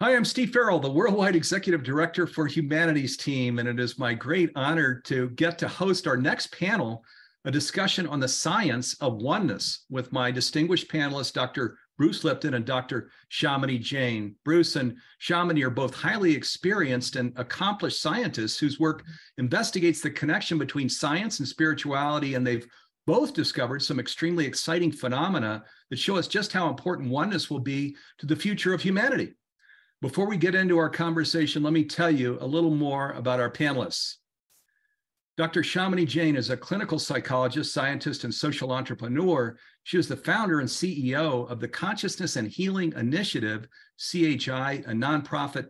Hi, I'm Steve Farrell, the Worldwide Executive Director for Humanities Team, and it is my great honor to get to host our next panel, a discussion on the science of oneness with my distinguished panelists, Dr. Bruce Lipton and Dr. Shamini Jain. Bruce and Shamini are both highly experienced and accomplished scientists whose work investigates the connection between science and spirituality, and they've both discovered some extremely exciting phenomena that show us just how important oneness will be to the future of humanity. Before we get into our conversation, let me tell you a little more about our panelists. Dr. Shamini Jain is a clinical psychologist, scientist, and social entrepreneur. She is the founder and CEO of the Consciousness and Healing Initiative, CHI, a nonprofit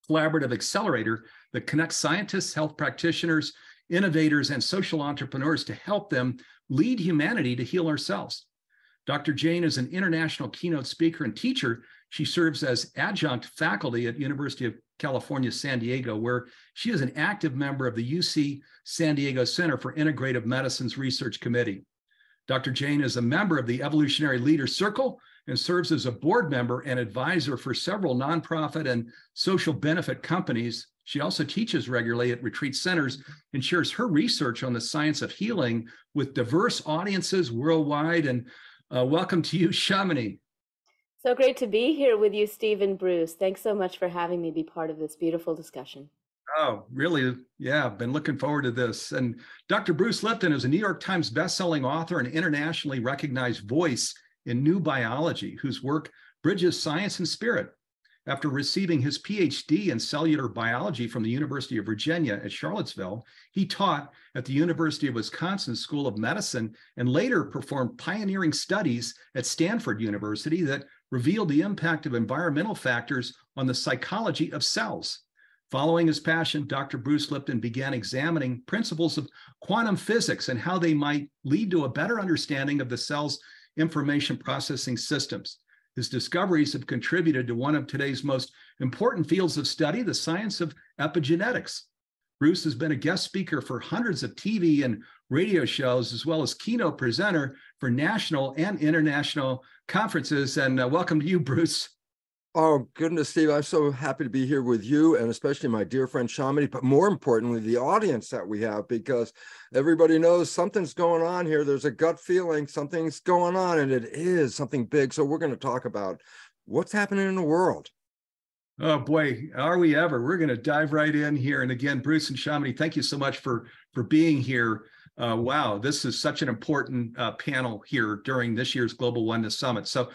collaborative accelerator that connects scientists, health practitioners, innovators, and social entrepreneurs to help them lead humanity to heal ourselves. Dr. Jain is an international keynote speaker and teacher. She serves as adjunct faculty at University of California, San Diego, where she is an active member of the UC San Diego Center for Integrative Medicine's Research Committee. Dr. Jain is a member of the Evolutionary Leaders Circle and serves as a board member and advisor for several nonprofit and social benefit companies. She also teaches regularly at retreat centers and shares her research on the science of healing with diverse audiences worldwide. And welcome to you, Shamini. So great to be here with you, Steve and Bruce. Thanks so much for having me be part of this beautiful discussion. Oh, really? Yeah, I've been looking forward to this. And Dr. Bruce Lipton is a New York Times bestselling author and internationally recognized voice in new biology, whose work bridges science and spirit. After receiving his PhD in cellular biology from the University of Virginia at Charlottesville, he taught at the University of Wisconsin School of Medicine and later performed pioneering studies at Stanford University that revealed the impact of environmental factors on the psychology of cells. Following his passion, Dr. Bruce Lipton began examining principles of quantum physics and how they might lead to a better understanding of the cell's information processing systems. His discoveries have contributed to one of today's most important fields of study, the science of epigenetics. Bruce has been a guest speaker for hundreds of TV and radio shows, as well as keynote presenter for national and international conferences. And welcome to you, Bruce. Oh, goodness, Steve, I'm so happy to be here with you and especially my dear friend Shamini, but more importantly, the audience that we have, because everybody knows something's going on here. There's a gut feeling something's going on, and it is something big. So we're going to talk about what's happening in the world. Oh boy, are we ever? We're going to dive right in here. And again, Bruce and Shamini, thank you so much for being here. Wow, this is such an important panel here during this year's Global Oneness Summit. So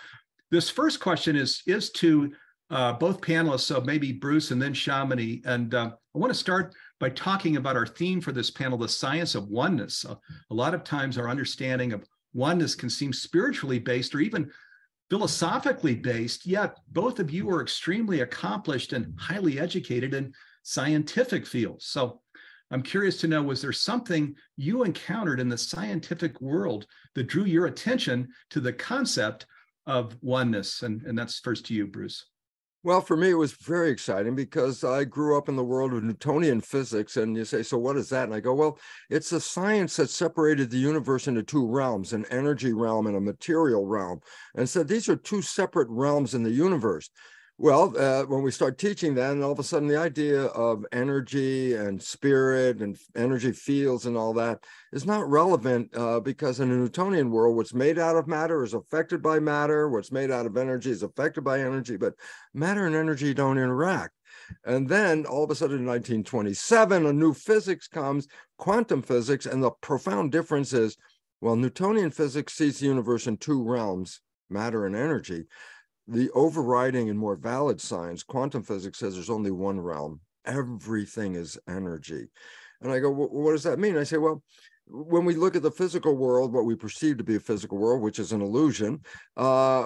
this first question is to both panelists, so maybe Bruce and then Shamini. And I want to start by talking about our theme for this panel, the science of oneness. A lot of times our understanding of oneness can seem spiritually based or even philosophically based, yet both of you are extremely accomplished and highly educated in scientific fields. So I'm curious to know, was there something you encountered in the scientific world that drew your attention to the concept of oneness? And that's first to you, Bruce. Well, for me, it was very exciting because I grew up in the world of Newtonian physics. And you say, so what is that? And I go, well, it's a science that separated the universe into two realms, an energy realm and a material realm. And said these are two separate realms in the universe. Well, when we start teaching that, and all of a sudden the idea of energy and spirit and energy fields and all that is not relevant because in a Newtonian world, what's made out of matter is affected by matter. What's made out of energy is affected by energy, but matter and energy don't interact. And then all of a sudden in 1927, a new physics comes, quantum physics, and the profound difference is, well, Newtonian physics sees the universe in two realms, matter and energy. The overriding and more valid science, quantum physics, says there's only one realm. Everything is energy. And I go, well, what does that mean? I say, well, when we look at the physical world, what we perceive to be a physical world, which is an illusion,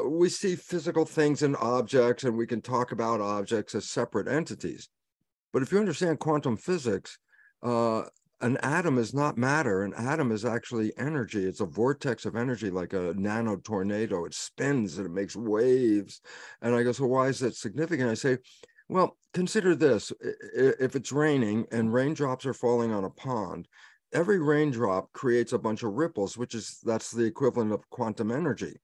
we see physical things and objects, and we can talk about objects as separate entities. But if you understand quantum physics, an atom is not matter. An atom is actually energy. It's a vortex of energy, like a nano tornado. It spins and it makes waves. And I go, so why is that significant? I say, well, consider this. If it's raining and raindrops are falling on a pond, every raindrop creates a bunch of ripples, that's the equivalent of quantum energy.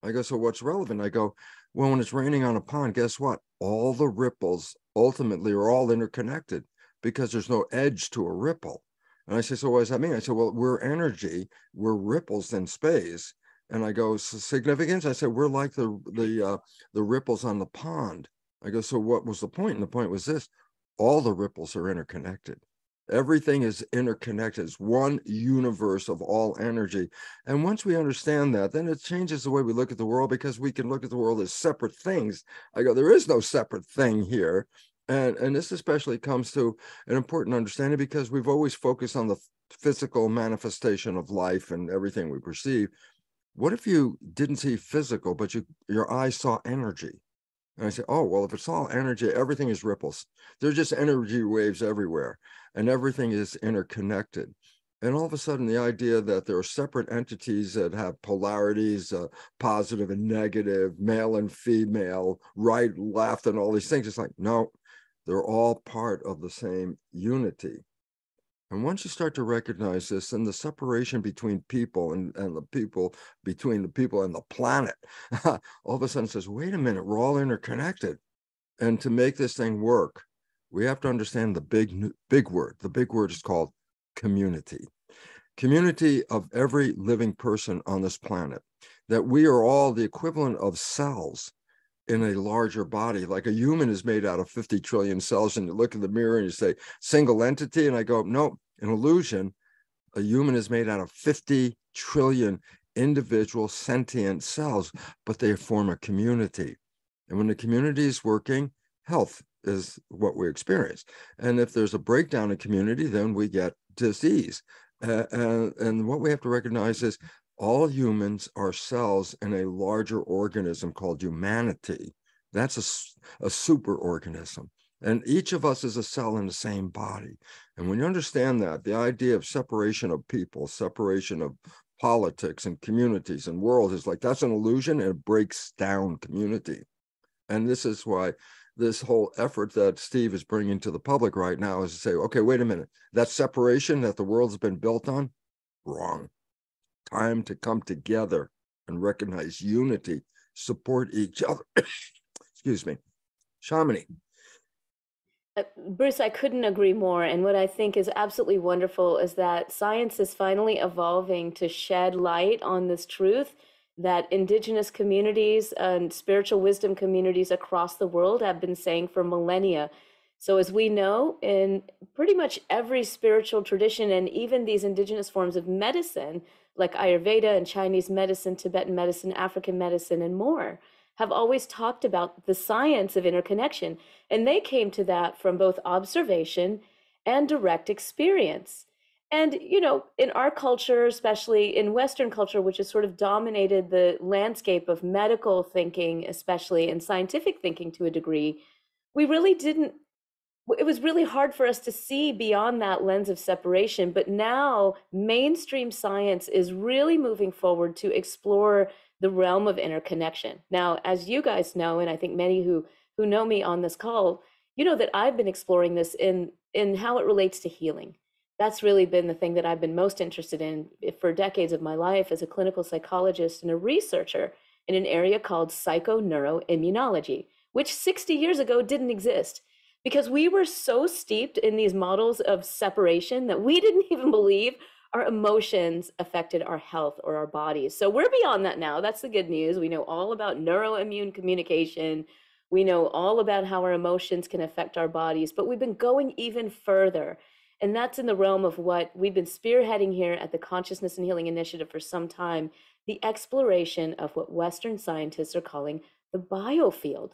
I go, so what's relevant? I go, Well, when it's raining on a pond, guess what? All the ripples ultimately are all interconnected because there's no edge to a ripple. And I say, so what does that mean? I said, well, we're energy, we're ripples in space. And I go, significance? I said, we're like the ripples on the pond. I go, so what was the point? And the point was this: all the ripples are interconnected. Everything is interconnected. It's one universe of all energy. And once we understand that, then it changes the way we look at the world, because we can look at the world as separate things. I go, there is no separate thing here. And this especially comes to an important understanding, because we've always focused on the physical manifestation of life and everything we perceive. What if you didn't see physical, but your eyes saw energy? And I say, oh, well, if it's all energy, everything is ripples. There's just energy waves everywhere, and everything is interconnected. And all of a sudden, the idea that there are separate entities that have polarities, positive and negative, male and female, right, left, and all these things, it's like, no, they're all part of the same unity. And once you start to recognize this, and the separation between people and the people, between the people and the planet, all of a sudden says, wait a minute, we're all interconnected. And to make this thing work, we have to understand the big word. The big word is called community. Community of every living person on this planet. That we are all the equivalent of cells in a larger body. Like a human is made out of 50 trillion cells, and you look in the mirror and you say single entity, and I go, no, an illusion. A human is made out of 50 trillion individual sentient cells, but they form a community. And when the community is working, health is what we experience. And if there's a breakdown in community, then we get disease. And what we have to recognize is all humans are cells in a larger organism called humanity. That's a super organism. And each of us is a cell in the same body. And when you understand that, the idea of separation of people, separation of politics and communities and world is like, that's an illusion, and it breaks down community. And this is why this whole effort that Steve is bringing to the public right now is to say, okay, wait a minute, that separation that the world's been built on, wrong. Time to come together and recognize unity, support each other. Excuse me. Shamini. Bruce, I couldn't agree more. And what I think is absolutely wonderful is that science is finally evolving to shed light on this truth that indigenous communities and spiritual wisdom communities across the world have been saying for millennia. So as we know, in pretty much every spiritual tradition, and even these indigenous forms of medicine, like Ayurveda and Chinese medicine, Tibetan medicine, African medicine, and more, have always talked about the science of interconnection. And they came to that from both observation and direct experience. And, you know, in our culture, especially in Western culture, which has sort of dominated the landscape of medical thinking, especially, and scientific thinking to a degree, we really didn't, it was really hard for us to see beyond that lens of separation. But now mainstream science is really moving forward to explore the realm of interconnection. Now, as you guys know, and I think many who know me on this call, you know that I've been exploring this in how it relates to healing. That's really been the thing that I've been most interested in for decades of my life as a clinical psychologist and a researcher in an area called psychoneuroimmunology, which 60 years ago didn't exist, because we were so steeped in these models of separation that we didn't even believe our emotions affected our health or our bodies. So we're beyond that now. That's the good news. We know all about neuroimmune communication. We know all about how our emotions can affect our bodies, but we've been going even further. And that's in the realm of what we've been spearheading here at the Consciousness and Healing Initiative for some time, the exploration of what Western scientists are calling the biofield.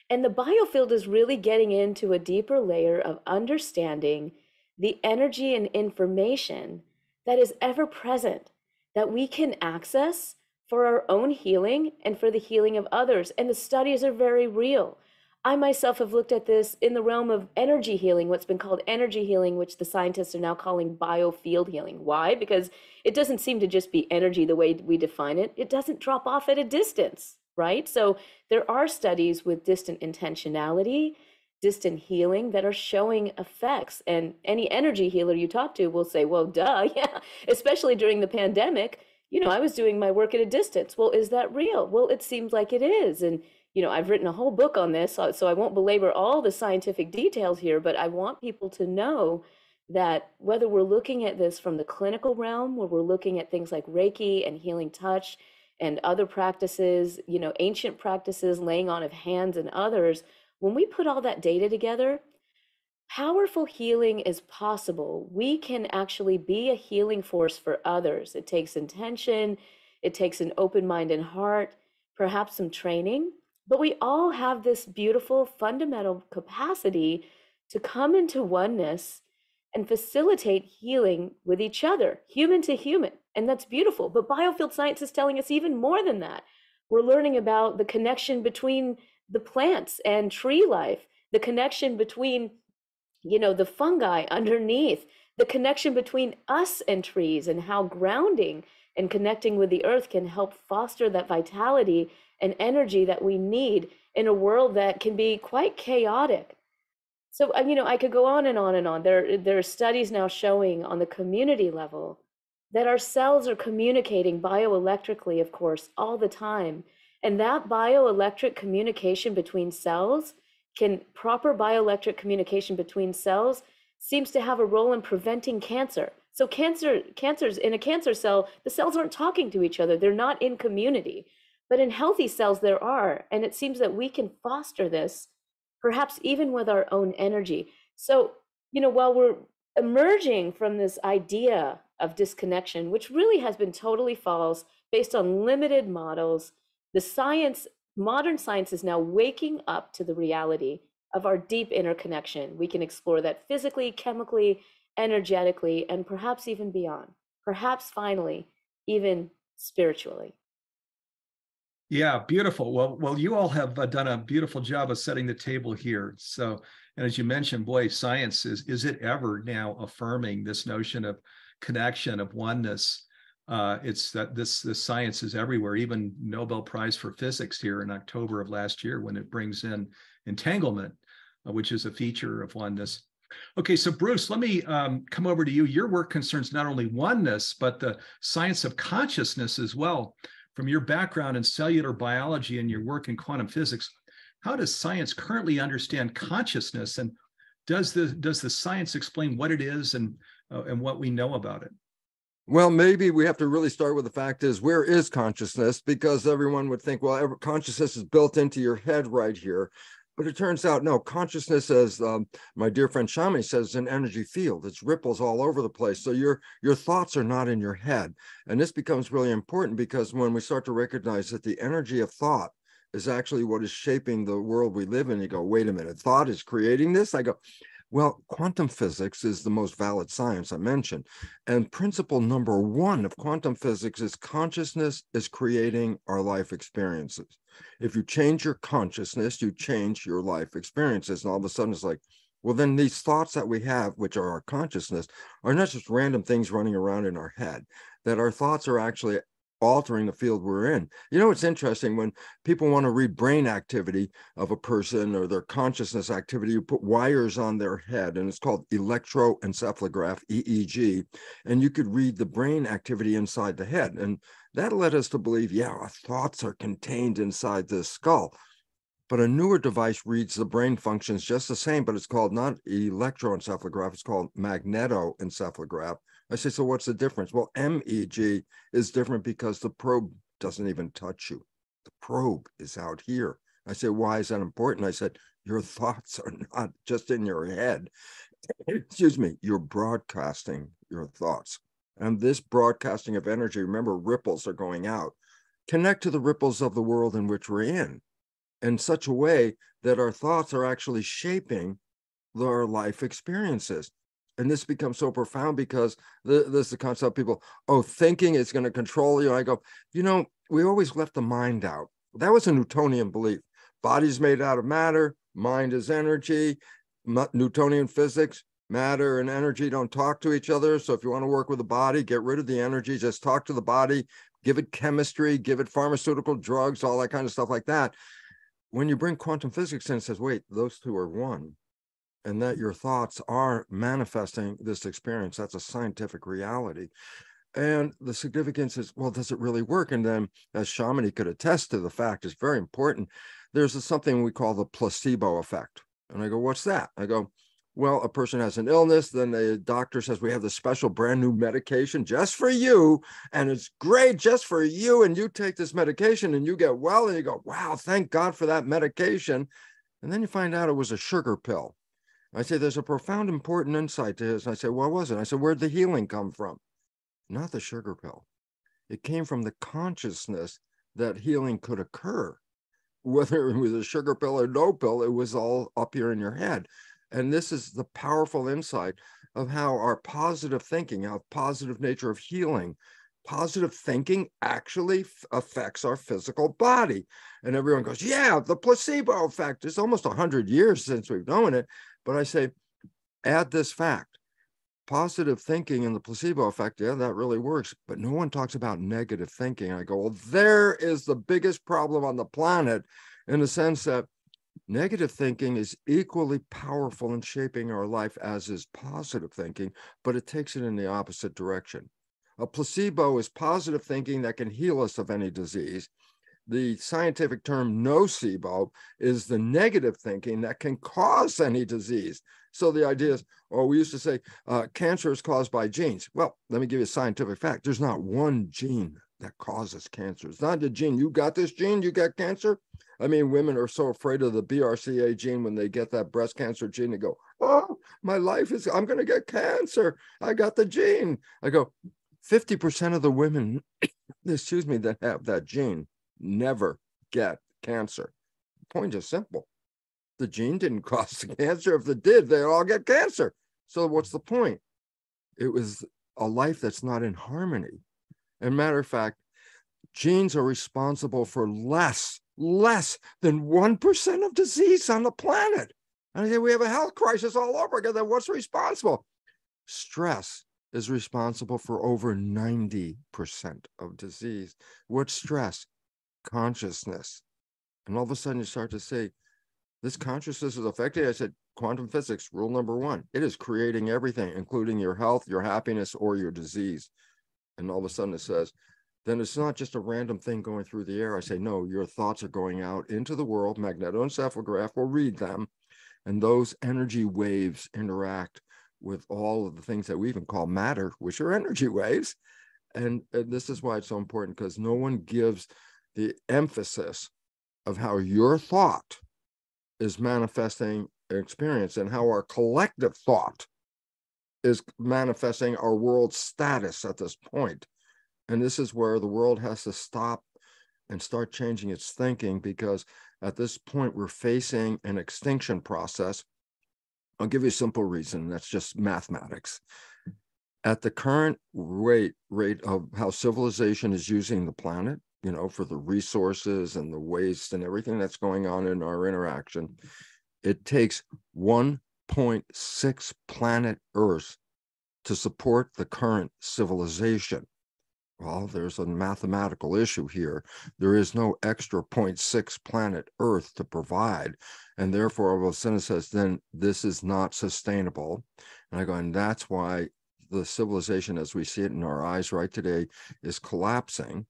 And the biofield is really getting into a deeper layer of understanding the energy and information that is ever present, that we can access for our own healing and for the healing of others. And the studies are very real. I myself have looked at this in the realm of energy healing, what's been called energy healing, which the scientists are now calling biofield healing. Why? Because it doesn't seem to just be energy the way we define it. It doesn't drop off at a distance, right? So there are studies with distant intentionality, distant healing that are showing effects. And any energy healer you talk to will say, well, duh, yeah, especially during the pandemic, I was doing my work at a distance. Well, is that real? Well, it seems like it is. And, I've written a whole book on this, so I won't belabor all the scientific details here, but I want people to know that whether we're looking at this from the clinical realm, where we're looking at things like Reiki and healing touch and other practices, ancient practices, laying on of hands and others, when we put all that data together, powerful healing is possible. We can actually be a healing force for others. It takes intention, it takes an open mind and heart, perhaps some training, but we all have this beautiful fundamental capacity to come into oneness and facilitate healing with each other, human to human. And that's beautiful. But biofield science is telling us even more than that. We're learning about the connection between the plants and tree life, the connection between the fungi underneath, the connection between us and trees, and how grounding and connecting with the earth can help foster that vitality and energy that we need in a world that can be quite chaotic. So, I could go on and on and on. There are studies now showing on the community level that our cells are communicating bioelectrically, of course, all the time. And that bioelectric communication between cells proper bioelectric communication between cells seems to have a role in preventing cancer. So cancers in a cancer cell, the cells aren't talking to each other. They're not in community. But in healthy cells, there are. And it seems that we can foster this, perhaps even with our own energy. So, while we're emerging from this idea of disconnection, which really has been totally false, based on limited models, modern science is now waking up to the reality of our deep interconnection. We can explore that physically, chemically, energetically, and perhaps even beyond. Perhaps finally, even spiritually. Yeah, beautiful. Well, you all have done a beautiful job of setting the table here. So, and as you mentioned, boy, science is it ever now affirming this notion of connection, of oneness. It's that this science is everywhere, even Nobel Prize for Physics here in October of last year, when it brings in entanglement, which is a feature of oneness. Okay, so Bruce, let me come over to you. Your work concerns not only oneness, but the science of consciousness as well. From your background in cellular biology and your work in quantum physics, how does science currently understand consciousness, and does the science explain what it is and what we know about it? Well, maybe we have to really start with the fact is, where is consciousness? Because everyone would think, well, consciousness is built into your head right here. But it turns out, no, consciousness, as my dear friend Shamini says, is an energy field. It's ripples all over the place. So your thoughts are not in your head. And this becomes really important, because when we start to recognize that the energy of thought is actually what is shaping the world we live in, you go, wait a minute, thought is creating this? I go, well, quantum physics is the most valid science I mentioned. And principle number one of quantum physics is consciousness is creating our life experiences. If you change your consciousness, you change your life experiences. And all of a sudden it's like, well, then these thoughts that we have, which are our consciousness, are not just random things running around in our head, that our thoughts are actually altering the field we're in. It's interesting when people want to read brain activity of a person or their consciousness activity, you put wires on their head, and it's called electroencephalograph, EEG, and you could read the brain activity inside the head. And that led us to believe, yeah, our thoughts are contained inside this skull. But a newer device reads the brain functions just the same, but it's called not electroencephalograph, it's called magnetoencephalograph. I say, so what's the difference? Well, MEG is different because the probe doesn't even touch you. The probe is out here. I say, why is that important? I said, your thoughts are not just in your head. Excuse me, you're broadcasting your thoughts. And this broadcasting of energy, remember, ripples are going out. Connect to the ripples of the world in which we're in such a way that our thoughts are actually shaping our life experiences. And this becomes so profound, because this is the concept of people, thinking is going to control you. I go, we always left the mind out. That was a Newtonian belief. Body's made out of matter, mind is energy. Newtonian physics, matter and energy don't talk to each other. So if you want to work with the body, get rid of the energy, just talk to the body, give it chemistry, give it pharmaceutical drugs, all that kind of stuff like that. When you bring quantum physics in, it says, wait, those two are one. And that your thoughts are manifesting this experience. That's a scientific reality. And the significance is, well, does it really work? And then, as Shamini could attest to, the fact is very important. There's something we call the placebo effect. And I go, what's that? I go, well, a person has an illness, then the doctor says, we have this special brand new medication just for you, and it's great just for you, and you take this medication and you get well, and you go, wow, thank God for that medication. And then you find out it was a sugar pill. I say, there's a profound, important insight to this. And I say, what was it? I said, where'd the healing come from? Not the sugar pill. It came from the consciousness that healing could occur. Whether it was a sugar pill or no pill, it was all up here in your head. And this is the powerful insight of how our positive thinking, our positive nature of healing, positive thinking actually affects our physical body. And everyone goes, yeah, the placebo effect. It's almost 100 years since we've known it. But I say, add this fact. Positive thinking and the placebo effect, yeah, that really works. But no one talks about negative thinking. I go, well, there is the biggest problem on the planet, in the sense that negative thinking is equally powerful in shaping our life as is positive thinking, but it takes it in the opposite direction. A placebo is positive thinking that can heal us of any disease. The scientific term nocebo is the negative thinking that can cause any disease. So the idea is, oh, we used to say cancer is caused by genes. Well, let me give you a scientific fact. There's not one gene that causes cancer. It's not the gene. You got this gene, you got cancer. I mean, women are so afraid of the BRCA gene when they get that breast cancer gene. They go, oh, my life is, I'm going to get cancer. I got the gene. I go, 50% of the women, excuse me, that have that gene never get cancer. The point is simple. The gene didn't cause the cancer. If it did, they all get cancer. So what's the point? It was a life that's not in harmony. And matter of fact, genes are responsible for less than 1% of disease on the planet. And I say, we have a health crisis all over again. Then what's responsible? Stress is responsible for over 90% of disease. What's stress? Consciousness. And all of a sudden you start to say, this consciousness is affected. I said, quantum physics, rule number one, it is creating everything, including your health, your happiness, or your disease. And all of a sudden it says, then it's not just a random thing going through the air. I say, no, your thoughts are going out into the world. Magnetoencephalograph will read them. And those energy waves interact with all of the things that we even call matter, which are energy waves. And this is why it's so important, because no one gives the emphasis of how your thought is manifesting experience and how our collective thought is manifesting our world status at this point. And this is where the world has to stop and start changing its thinking, because at this point we're facing an extinction process. I'll give you a simple reason. That's just mathematics. At the current rate of how civilization is using the planet, you know, for the resources and the waste and everything that's going on in our interaction, it takes 1.6 planet Earth to support the current civilization. Well, there's a mathematical issue here. There is no extra 0.6 planet Earth to provide. And therefore, Wilson says, then this is not sustainable. And I go, and that's why the civilization as we see it in our eyes right today is collapsing.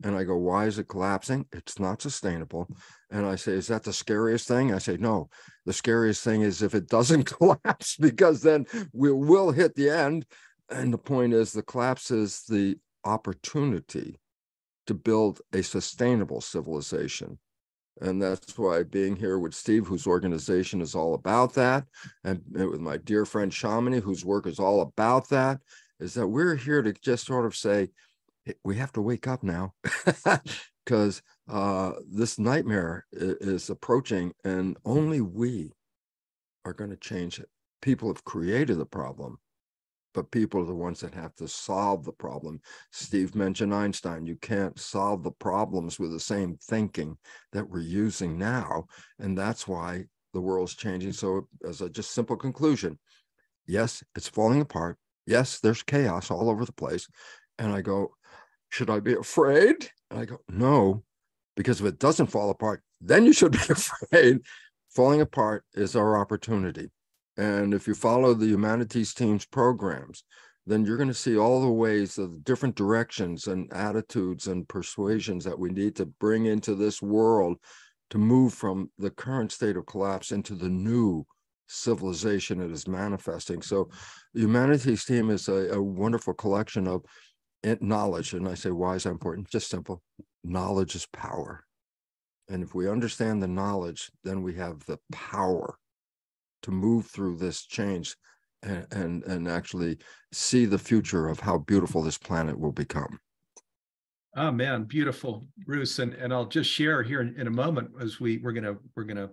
And I go, why is it collapsing? It's not sustainable. And I say, is that the scariest thing? I say, no, the scariest thing is if it doesn't collapse, because then we will hit the end. And the point is, the collapse is the opportunity to build a sustainable civilization. And that's why being here with Steve, whose organization is all about that, and with my dear friend Shamini, whose work is all about that, is that we're here to just sort of say, we have to wake up now, because this nightmare is approaching, and only we are going to change it. People have created the problem, but people are the ones that have to solve the problem. Steve mentioned Einstein. You can't solve the problems with the same thinking that we're using now, and that's why the world's changing. So as a just simple conclusion, yes, it's falling apart. Yes, there's chaos all over the place. And I go, should I be afraid? And I go, no, because if it doesn't fall apart, then you should be afraid. Falling apart is our opportunity. And if you follow the humanities team's programs, then you're going to see all the ways of different directions and attitudes and persuasions that we need to bring into this world to move from the current state of collapse into the new civilization that is manifesting. So Humanities Team is a wonderful collection of knowledge. And I say, why is that important? Just simple. Knowledge is power. And if we understand the knowledge, then we have the power to move through this change and actually see the future of how beautiful this planet will become. Oh man, beautiful, Bruce. And I'll just share here in a moment as we're gonna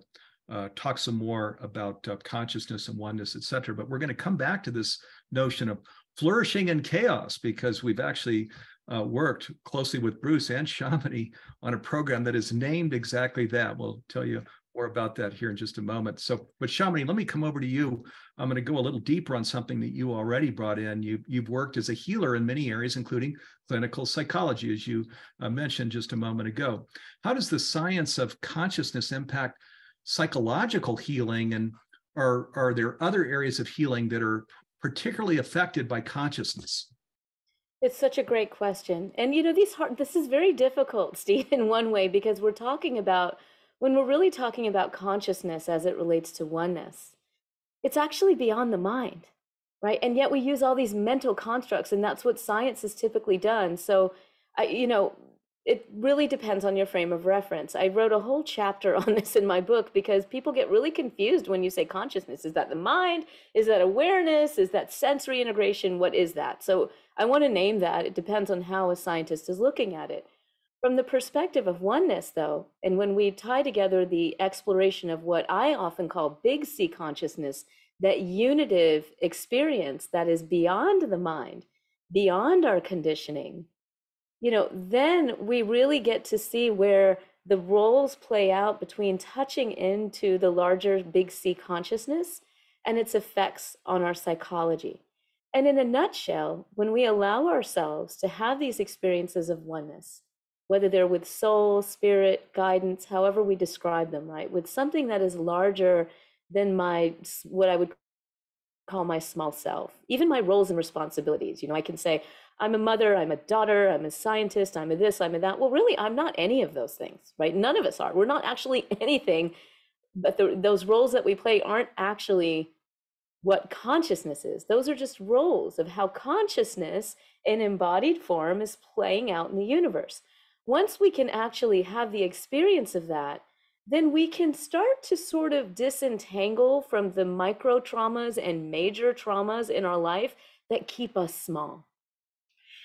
talk some more about consciousness and oneness, et cetera. But we're going to come back to this notion of flourishing in chaos, because we've actually worked closely with Bruce and Shamini on a program that is named exactly that. We'll tell you more about that here in just a moment. So, but Shamini, let me come over to you. I'm going to go a little deeper on something that you already brought in. You've worked as a healer in many areas, including clinical psychology, as you mentioned just a moment ago. How does the science of consciousness impact psychological healing, and are there other areas of healing that are particularly affected by consciousness? It's such a great question. And this is very difficult, Steve, in one way, because when we're really talking about consciousness as it relates to oneness, it's actually beyond the mind, right? And yet we use all these mental constructs, and that's what science has typically done. So, it really depends on your frame of reference. I wrote a whole chapter on this in my book because people get really confused when you say consciousness. Is that the mind? Is that awareness? Is that sensory integration? What is that? So I want to name that. It depends on how a scientist is looking at it. From the perspective of oneness, though, and when we tie together the exploration of what I often call big C consciousness, that unitive experience that is beyond the mind, beyond our conditioning, then we really get to see where the roles play out between touching into the larger big C consciousness and its effects on our psychology. And in a nutshell, when we allow ourselves to have these experiences of oneness, whether they're with soul, spirit, guidance, however we describe them, right, with something that is larger than what I would call my small self, even my roles and responsibilities. I can say, I'm a mother, I'm a daughter, I'm a scientist, I'm a this, I'm a that. Well, really, I'm not any of those things, right? None of us are. We're not actually anything, but those roles that we play aren't actually what consciousness is. Those are just roles of how consciousness in embodied form is playing out in the universe. Once we can actually have the experience of that, then we can start to sort of disentangle from the micro traumas and major traumas in our life that keep us small.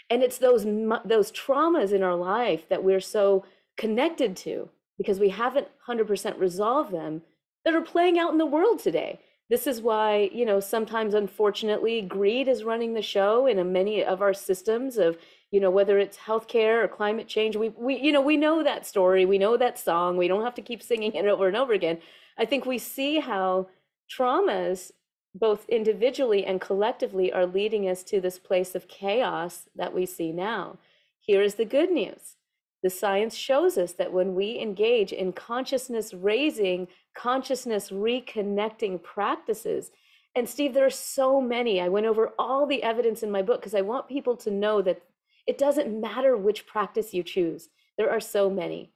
And it's those traumas in our life that we're so connected to because we haven't 100% resolved them that are playing out in the world today. This is why, sometimes, unfortunately, greed is running the show in many of our systems of, whether it's healthcare or climate change. We know that story. We know that song. We don't have to keep singing it over and over again. I think we see how traumas, both individually and collectively, are leading us to this place of chaos that we see now. Here is the good news. The science shows us that when we engage in consciousness raising, consciousness reconnecting practices, and Steve, there are so many. I went over all the evidence in my book because I want people to know that it doesn't matter which practice you choose. There are so many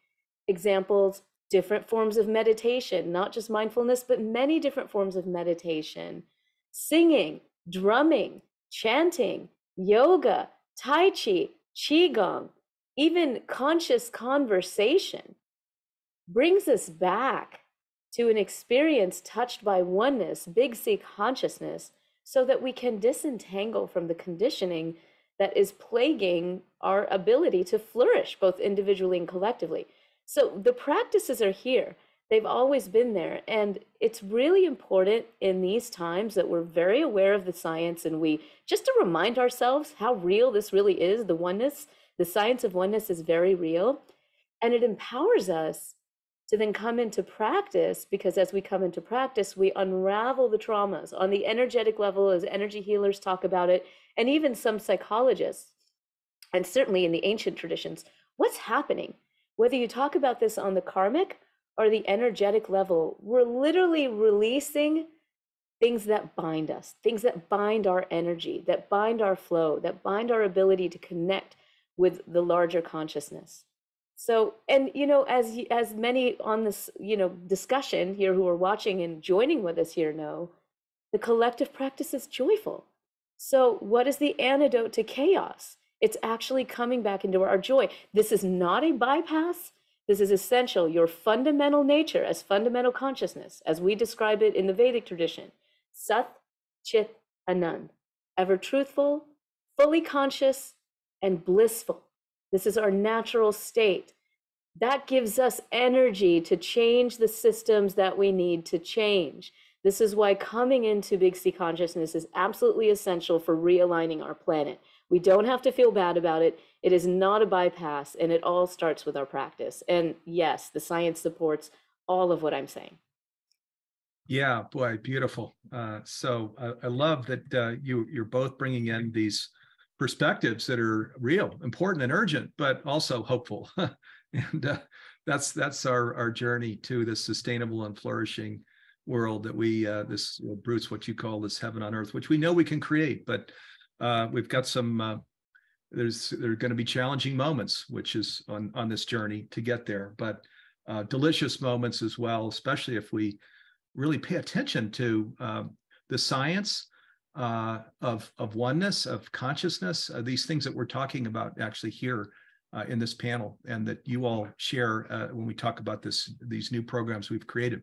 examples, different forms of meditation, not just mindfulness, but many different forms of meditation, singing, drumming, chanting, yoga, tai chi, qigong, even conscious conversation brings us back to an experience touched by oneness, big C consciousness, so that we can disentangle from the conditioning that is plaguing our ability to flourish both individually and collectively. So the practices are here. They've always been there. And it's really important in these times that we're very aware of the science, and we just to remind ourselves how real this really is. The oneness, the science of oneness is very real. And it empowers us to then come into practice, because as we come into practice, we unravel the traumas on the energetic level, as energy healers talk about it, and even some psychologists, and certainly in the ancient traditions. What's happening? Whether you talk about this on the karmic or the energetic level, we're literally releasing things that bind us, things that bind our energy, that bind our flow, that bind our ability to connect with the larger consciousness. So, and as many on this discussion here who are watching and joining with us here know, the collective practice is joyful. So, what is the antidote to chaos? It's actually coming back into our joy. This is not a bypass. This is essential. Your fundamental nature as fundamental consciousness, as we describe it in the Vedic tradition, Sat, Chit, Anand, ever truthful, fully conscious, and blissful. This is our natural state. That gives us energy to change the systems that we need to change. This is why coming into Big C consciousness is absolutely essential for realigning our planet. We don't have to feel bad about it. It is not a bypass, and it all starts with our practice. And yes, the science supports all of what I'm saying. Yeah, boy, beautiful. So I love that you're both bringing in these perspectives that are real, important, and urgent, but also hopeful. And that's our journey to this sustainable and flourishing world that we Bruce, what you call this heaven on earth, which we know we can create, but we've got some. There are going to be challenging moments, which is on this journey to get there, but delicious moments as well, especially if we really pay attention to the science of oneness, of consciousness, these things that we're talking about actually here in this panel, and that you all share when we talk about these new programs we've created.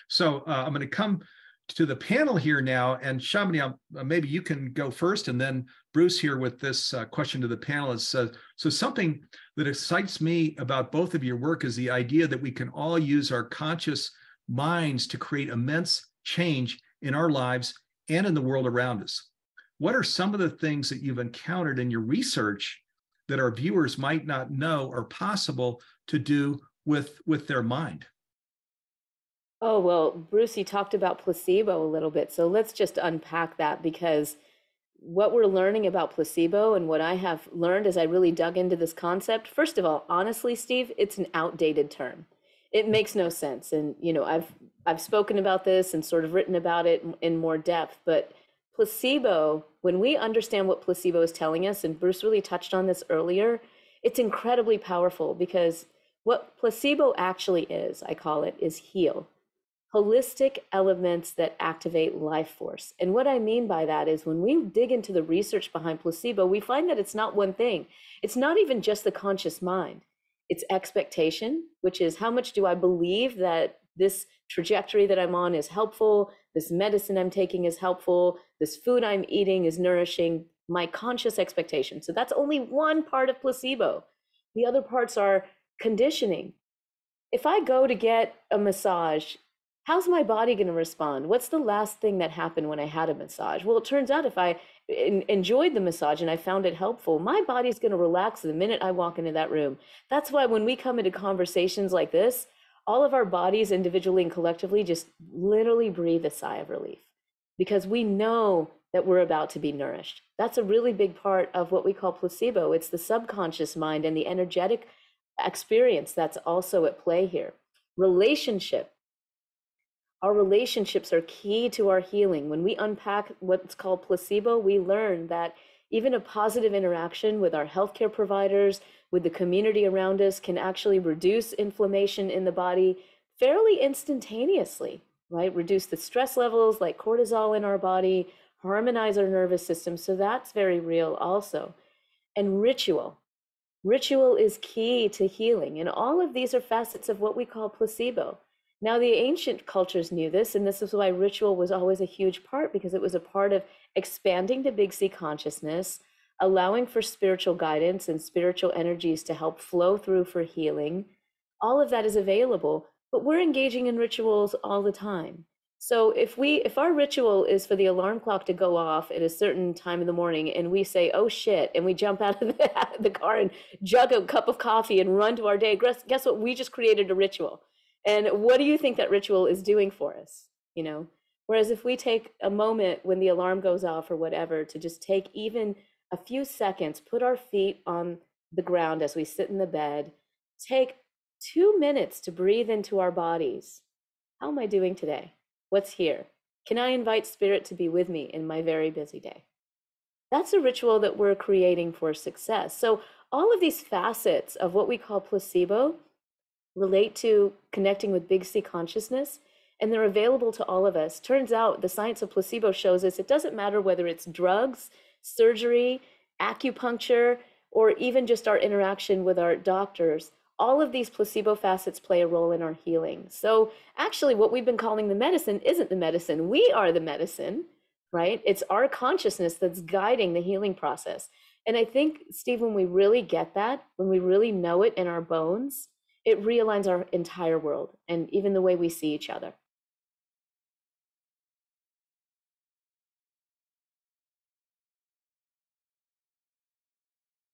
So I'm going to come to the panel here now, and Shamini, maybe you can go first, and then Bruce here with this question to the panelists. So something that excites me about both of your work is the idea that we can all use our conscious minds to create immense change in our lives and in the world around us. What are some of the things that you've encountered in your research that our viewers might not know are possible to do with their mind? Oh, well, Bruce, you talked about placebo a little bit. So let's just unpack that, because what we're learning about placebo and what I have learned as I really dug into this concept, first of all, honestly, Steve, it's an outdated term. It makes no sense. And, I've spoken about this and sort of written about it in more depth, but placebo, when we understand what placebo is telling us, and Bruce really touched on this earlier, it's incredibly powerful, because what placebo actually is, I call it, is heal. Holistic elements that activate life force. And what I mean by that is when we dig into the research behind placebo, we find that it's not one thing. It's not even just the conscious mind. It's expectation, which is how much do I believe that this trajectory that I'm on is helpful, this medicine I'm taking is helpful, this food I'm eating is nourishing, my conscious expectation. So that's only one part of placebo. The other parts are conditioning. If I go to get a massage, how's my body going to respond? What's the last thing that happened when I had a massage? Well, it turns out if I enjoyed the massage and I found it helpful, my body's going to relax the minute I walk into that room. That's why when we come into conversations like this, all of our bodies individually and collectively just literally breathe a sigh of relief, because we know that we're about to be nourished. That's a really big part of what we call placebo. It's the subconscious mind and the energetic experience that's also at play here. Relationship. Our relationships are key to our healing. When we unpack what's called placebo, we learn that even a positive interaction with our healthcare providers, with the community around us, can actually reduce inflammation in the body fairly instantaneously, right? Reduce the stress levels like cortisol in our body, harmonize our nervous system. So that's very real also. And ritual. Ritual is key to healing. And all of these are facets of what we call placebo. Now, the ancient cultures knew this, and this is why ritual was always a huge part, because it was a part of expanding the Big C consciousness, allowing for spiritual guidance and spiritual energies to help flow through for healing. All of that is available, but we're engaging in rituals all the time. So if our ritual is for the alarm clock to go off at a certain time in the morning, and we say, oh shit, and we jump out of the car and jug a cup of coffee and run to our day, guess what? We just created a ritual. And what do you think that ritual is doing for us? Whereas if we take a moment when the alarm goes off or whatever to just take even a few seconds, put our feet on the ground as we sit in the bed, take 2 minutes to breathe into our bodies. How am I doing today? What's here? Can I invite spirit to be with me in my very busy day? That's a ritual that we're creating for success. So all of these facets of what we call placebo relate to connecting with big C consciousness, and they're available to all of us. Turns out the science of placebo shows us it doesn't matter whether it's drugs, surgery, acupuncture, or even just our interaction with our doctors. All of these placebo facets play a role in our healing. So actually what we've been calling the medicine isn't the medicine. We are the medicine, right? It's our consciousness that's guiding the healing process. And I think, Steve, when we really get that, when we really know it in our bones, it realigns our entire world and even the way we see each other.